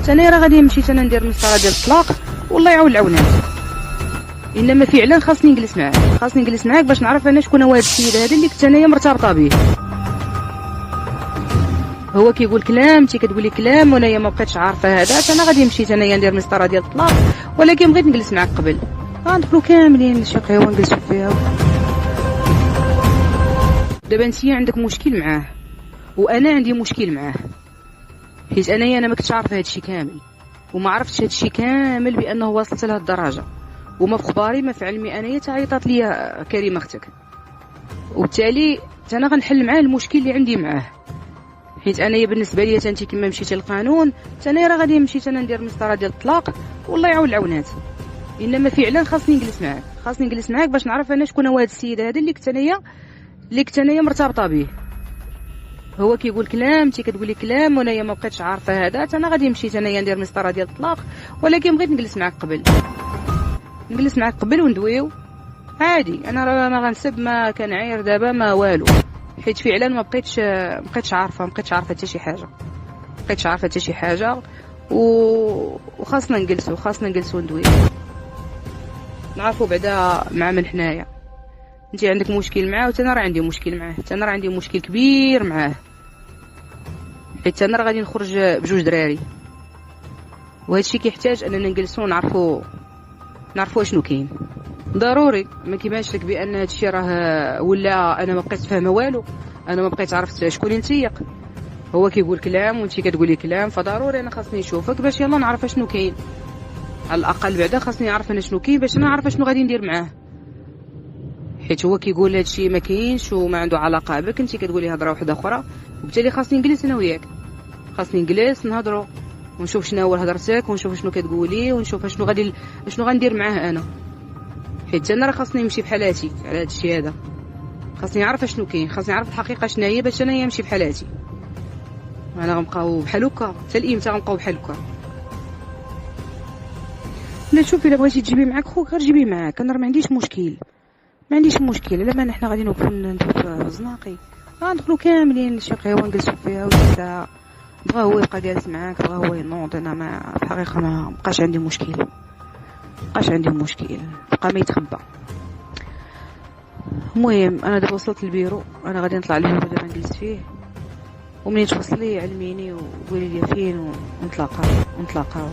انا راه غادي نمشي انا ندير مسطره ديال الطلاق والله يعاون العونات. انما فعلا خاصني نجلس معاك، خاصني نجلس معاك باش نعرف انا شكون هو هذا السيد هذا اللي كنت انايا مرتبطه به. هو كيقول كلام، انت كتقولي كلام وانايا ما بقيتش عارفه هذا. انا غادي نمشي انايا ندير مسطره ديال الطلاق، ولكن بغيت نجلس معاك قبل. غندخلوا كاملين للشقه ونجلسوا فيها. دابا انت عندك مشكل معاه وانا عندي مشكل معاه، حيت انا ما كنتش عارفه هادشي كامل، وما عرفتش هادشي كامل بانه وصلت لهاد الدرجه، وما في خباري ما في علمي انايا تعيطات ليا كريمه اختك، وبالتالي انا غنحل معاه المشكل اللي عندي معاه. حيت انايا بالنسبه ليا انت كما مشيتي للقانون، انا راه غادي نمشي انا ندير مسطره ديال الطلاق والله يعاون العونات. انما فعلا خاصني نجلس معاك، خاصني نجلس معاك باش نعرف انا شكون هو هذا السيد هذا اللي كنت انايا مرتبطه به. هو كيقول كلام، انت كتقولي كلام وانايا ما بقيتش عارفه هذا. انا غادي نمشي انايا ندير مسطره ديال الطلاق، ولكن بغيت نجلس معاك قبل، نجلس معاك قبل وندويو عادي. انا راه ما غنسب، ما كنعاير دابا ما والو، حيت فعلا ما بقيتش عارفه حتى شي حاجه، بقيتش عارفه حتى شي حاجه. وخاصنا نجلسوا ندويو، نعرفوا بعدا مع من حنايا. انت عندك مشكل معاه وتانا راه عندي مشكل معاه، تانا راه عندي مشكل كبير معاه، حيت انا راه غادي نخرج بجوج دراري، وهادشي كيحتاج اننا نجلسوا نعرفوا شنو كاين. ضروري ما كيبانش لك بان هادشي راه ولا انا ما بقيت فاهمه والو، انا ما بقيت عرفت شكون نتيق. هو كيقول كلام وانت كتقولي كلام، فضروري انا خاصني نشوفك باش يلا نعرف شنو كاين. على الاقل بعدا خاصني نعرف انا شنو كاين باش انا نعرف شنو غادي ندير معاه، حيت هو كيقول هادشي ما كاينش وما عنده علاقه بك، انت كتقولي هضره واحده اخرى، وبالتالي خاصني نجلس انا وياك، خاصني نجلس نهضروا ونشوف شنو هو هضرتك، ونشوف شنو كتقولي، ونشوف شنو غندير معاه انا. حيت انا راه خاصني نمشي بحالاتي على هادشي هذا، خاصني نعرف شنو كاين، خاصني نعرف الحقيقه شنو هي باش انا نمشي بحالاتي. انا غنبقاو بحال هكا حتى الامتى؟ غنبقاو بحال هكا؟ لا شوفي، الا بغيتي تجيبي معاك خوك غير جيبي معاك، انا راه ما عنديش مشكل. الا ما حنا غادي نوقفوا ندوي في زناقي، غندخلوا كاملين للشقه ونجلسوا فيها، ولا بغا هو يبقى جالس معاك، بغا هو ينوض. انا ما في الحقيقه ما بقاش عندي مشكل، بقى ما يتخبى. المهم انا دابا وصلت للبيرو، انا غادي نطلع للبيرو دابا نجلس فيه، ومنين توصلي علميني وقولي لي فين ونتلاقاو.